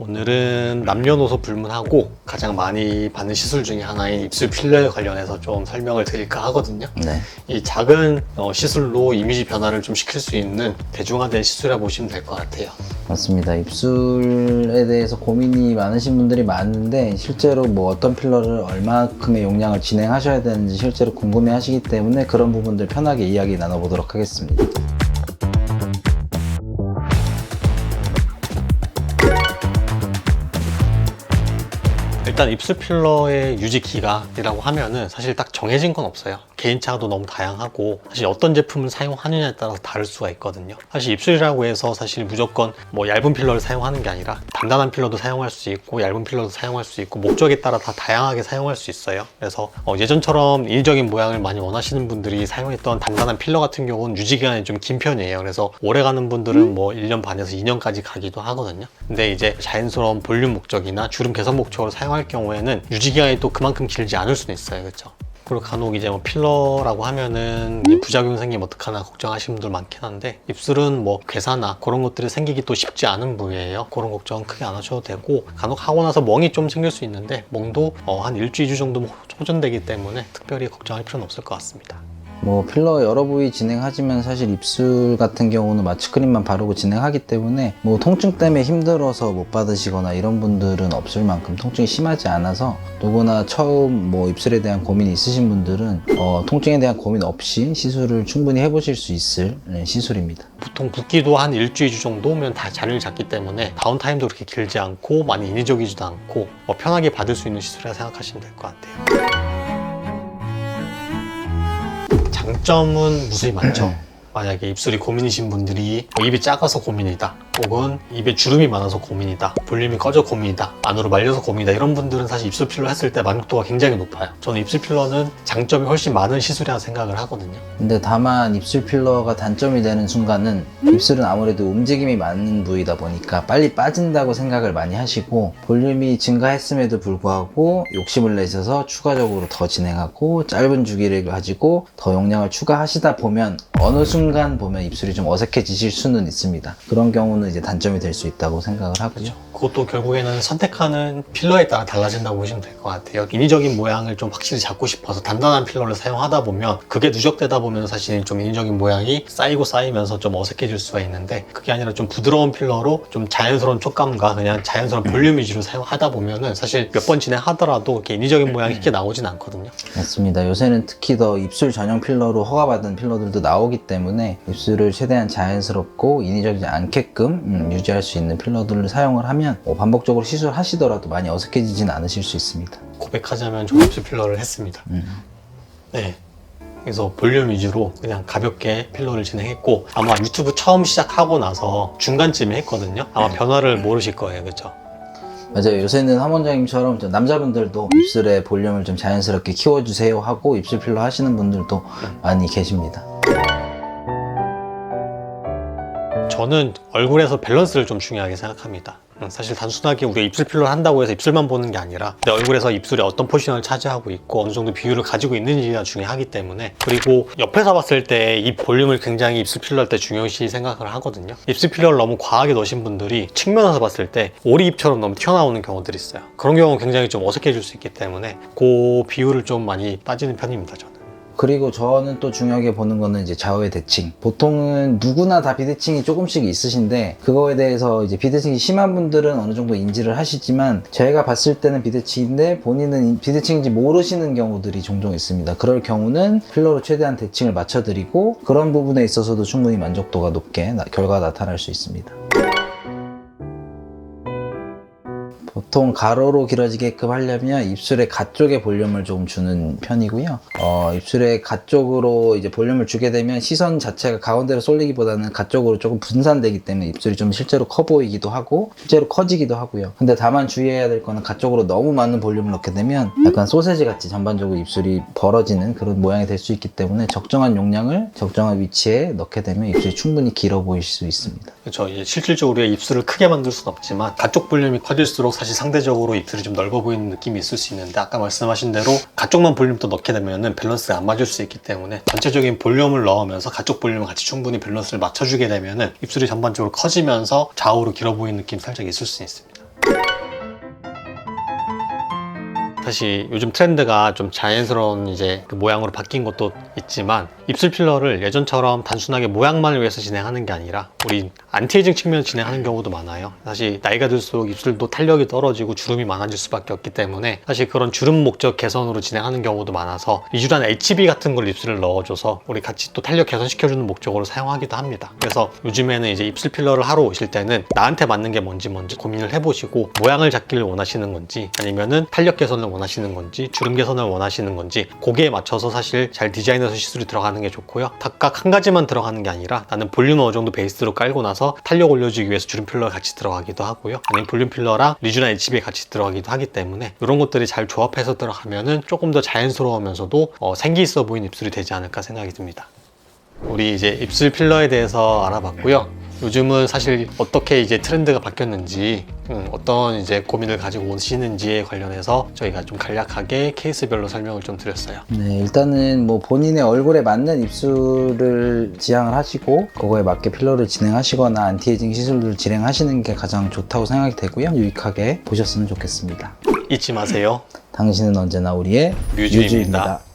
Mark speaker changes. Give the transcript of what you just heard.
Speaker 1: 오늘은 남녀노소 불문하고 가장 많이 받는 시술 중에 하나인 입술 필러에 관련해서 좀 설명을 드릴까 하거든요.
Speaker 2: 네.
Speaker 1: 이 작은 시술로 이미지 변화를 좀 시킬 수 있는 대중화된 시술이라 보시면 될 것 같아요.
Speaker 2: 맞습니다. 입술에 대해서 고민이 많으신 분들이 많은데 실제로 뭐 어떤 필러를 얼마큼의 용량을 진행하셔야 되는지 실제로 궁금해 하시기 때문에 그런 부분들 편하게 이야기 나눠보도록 하겠습니다.
Speaker 1: 일단 입술 필러의 유지 기간이라고 하면은 사실 딱 정해진 건 없어요. 개인차도 너무 다양하고 사실 어떤 제품을 사용하느냐에 따라서 다를 수가 있거든요. 사실 입술이라고 해서 사실 무조건 뭐 얇은 필러를 사용하는 게 아니라 단단한 필러도 사용할 수 있고 얇은 필러도 사용할 수 있고 목적에 따라 다 다양하게 사용할 수 있어요. 그래서 예전처럼 인위적인 모양을 많이 원하시는 분들이 사용했던 단단한 필러 같은 경우는 유지 기간이 좀 긴 편이에요. 그래서 오래 가는 분들은 뭐 1년 반에서 2년까지 가기도 하거든요. 근데 이제 자연스러운 볼륨 목적이나 주름 개선 목적으로 사용할 경우에는 유지 기간이 또 그만큼 길지 않을 수는 있어요. 그렇죠? 그리고 간혹 이제 뭐 필러라고 하면은 부작용 생기면 어떡하나 걱정하시는 분들 많긴 한데 입술은 뭐 괴사나 그런 것들이 생기기 또 쉽지 않은 부위예요. 그런 걱정은 크게 안 하셔도 되고 간혹 하고 나서 멍이 좀 생길 수 있는데 멍도 한 1주, 2주 정도 호전되기 때문에 특별히 걱정할 필요는 없을 것 같습니다.
Speaker 2: 뭐 필러 여러 부위 진행하지만 사실 입술 같은 경우는 마취크림만 바르고 진행하기 때문에 뭐 통증 때문에 힘들어서 못 받으시거나 이런 분들은 없을 만큼 통증이 심하지 않아서 누구나 처음 뭐 입술에 대한 고민이 있으신 분들은 통증에 대한 고민 없이 시술을 충분히 해보실 수 있을 시술입니다.
Speaker 1: 보통 붓기도 한 1주, 2주 정도면 다 자리를 잡기 때문에 다운타임도 그렇게 길지 않고 많이 인위적이지도 않고 편하게 받을 수 있는 시술이라 생각하시면 될 것 같아요. 장점은 무수히 많죠. 만약에 입술이 고민이신 분들이 입이 작아서 고민이다, 혹은 입에 주름이 많아서 고민이다, 볼륨이 꺼져 고민이다, 안으로 말려서 고민이다, 이런 분들은 사실 입술 필러 했을 때 만족도가 굉장히 높아요. 저는 입술 필러는 장점이 훨씬 많은 시술이라고 생각을 하거든요.
Speaker 2: 근데 다만 입술 필러가 단점이 되는 순간은 입술은 아무래도 움직임이 많은 부위다 보니까 빨리 빠진다고 생각을 많이 하시고 볼륨이 증가했음에도 불구하고 욕심을 내셔서 추가적으로 더 진행하고 짧은 주기를 가지고 더 용량을 추가하시다 보면 어느 순간 보면 입술이 좀 어색해지실 수는 있습니다. 그런 경우는 이제 단점이 될 수 있다고 생각을 하고요.
Speaker 1: 그것도 결국에는 선택하는 필러에 따라 달라진다고 보시면 될 것 같아요. 인위적인 모양을 좀 확실히 잡고 싶어서 단단한 필러를 사용하다 보면 그게 누적되다 보면 사실 좀 인위적인 모양이 쌓이고 쌓이면서 좀 어색해질 수가 있는데, 그게 아니라 좀 부드러운 필러로 좀 자연스러운 촉감과 그냥 자연스러운 볼륨 위주로 사용하다 보면은 사실 몇 번 진행하더라도 이렇게 인위적인 모양이 쉽게 나오진 않거든요.
Speaker 2: 맞습니다. 요새는 특히 더 입술 전용 필러로 허가받은 필러들도 나오기 때문에 입술을 최대한 자연스럽고 인위적이지 않게끔 유지할 수 있는 필러들을 사용을 하면 반복적으로 시술하시더라도 많이 어색해지진 않으실 수 있습니다.
Speaker 1: 고백하자면 저는 입술 필러를 했습니다. 네. 그래서 볼륨 위주로 그냥 가볍게 필러를 진행했고, 아마 유튜브 처음 시작하고 나서 중간쯤에 했거든요. 아마 변화를 모르실 거예요. 그렇죠?
Speaker 2: 맞아요. 요새는 함 원장님처럼 남자분들도 입술의 볼륨을 좀 자연스럽게 키워주세요 하고 입술 필러 하시는 분들도 많이 계십니다.
Speaker 1: 저는 얼굴에서 밸런스를 좀 중요하게 생각합니다. 사실 단순하게 우리가 입술 필러를 한다고 해서 입술만 보는 게 아니라 내 얼굴에서 입술이 어떤 포지션을 차지하고 있고 어느 정도 비율을 가지고 있는지가 중요하기 때문에, 그리고 옆에서 봤을 때 이 볼륨을 굉장히 입술 필러 할 때 중요시 생각을 하거든요. 입술 필러를 너무 과하게 넣으신 분들이 측면에서 봤을 때 오리입처럼 너무 튀어나오는 경우들이 있어요. 그런 경우는 굉장히 좀 어색해질 수 있기 때문에 그 비율을 좀 많이 따지는 편입니다, 저는.
Speaker 2: 그리고 저는 또 중요하게 보는 거는 이제 좌우의 대칭. 보통은 누구나 다 비대칭이 조금씩 있으신데 그거에 대해서 이제 비대칭이 심한 분들은 어느 정도 인지를 하시지만 제가 봤을 때는 비대칭인데 본인은 비대칭인지 모르시는 경우들이 종종 있습니다. 그럴 경우는 필러로 최대한 대칭을 맞춰드리고 그런 부분에 있어서도 충분히 만족도가 높게 결과가 나타날 수 있습니다. 보통 가로로 길어지게끔 하려면 입술의 가쪽에 볼륨을 좀 주는 편이고요. 입술의 가쪽으로 이제 볼륨을 주게 되면 시선 자체가 가운데로 쏠리기보다는 가쪽으로 조금 분산되기 때문에 입술이 좀 실제로 커 보이기도 하고 실제로 커지기도 하고요. 근데 다만 주의해야 될 거는 가쪽으로 너무 많은 볼륨을 넣게 되면 약간 소세지 같이 전반적으로 입술이 벌어지는 그런 모양이 될 수 있기 때문에 적정한 용량을 적정한 위치에 넣게 되면 입술이 충분히 길어 보일 수 있습니다.
Speaker 1: 그렇죠. 실질적으로 입술을 크게 만들 수는 없지만 가쪽 볼륨이 커질수록 사실 상대적으로 입술이 좀 넓어 보이는 느낌이 있을 수 있는데, 아까 말씀하신 대로 가쪽만 볼륨 또 넣게 되면 밸런스가 안 맞을 수 있기 때문에 전체적인 볼륨을 넣으면서 가쪽 볼륨을 같이 충분히 밸런스를 맞춰주게 되면 입술이 전반적으로 커지면서 좌우로 길어 보이는 느낌이 살짝 있을 수 있습니다. 사실 요즘 트렌드가 좀 자연스러운 이제 그 모양으로 바뀐 것도 있지만 입술 필러를 예전처럼 단순하게 모양만을 위해서 진행하는 게 아니라 우리 안티에이징 측면을 진행하는 경우도 많아요. 사실 나이가 들수록 입술도 탄력이 떨어지고 주름이 많아질 수밖에 없기 때문에 사실 그런 주름 목적 개선으로 진행하는 경우도 많아서 리쥬란 HB 같은 걸 입술에 넣어줘서 우리 같이 또 탄력 개선시켜주는 목적으로 사용하기도 합니다. 그래서 요즘에는 이제 입술 필러를 하러 오실 때는 나한테 맞는 게 뭔지 고민을 해보시고 모양을 잡기를 원하시는 건지 아니면은 탄력 개선을 원하시는 건지 주름 개선을 원하시는 건지 거기에 맞춰서 사실 잘 디자인해서 시술이 들어가는 게 좋고요. 각각 한 가지만 들어가는 게 아니라 나는 볼륨 어느 정도 베이스로 깔고 나서 탄력 올려주기 위해서 주름 필러가 같이 들어가기도 하고요. 아니면 볼륨 필러랑 리쥬란 HB에 같이 들어가기도 하기 때문에 이런 것들이 잘 조합해서 들어가면은 조금 더 자연스러우면서도 생기 있어 보이는 입술이 되지 않을까 생각이 듭니다. 우리 이제 입술 필러에 대해서 알아봤고요. 요즘은 사실 어떻게 이제 트렌드가 바뀌었는지 어떤 이제 고민을 가지고 오시는지에 관련해서 저희가 좀 간략하게 케이스별로 설명을 좀 드렸어요.
Speaker 2: 네, 일단은 뭐 본인의 얼굴에 맞는 입술을 지향을 하시고 그거에 맞게 필러를 진행하시거나 안티에이징 시술을 진행하시는 게 가장 좋다고 생각이 되고요. 유익하게 보셨으면 좋겠습니다.
Speaker 1: 잊지 마세요.
Speaker 2: 당신은 언제나 우리의
Speaker 1: 뮤즈입니다.
Speaker 2: 뮤즈입니다.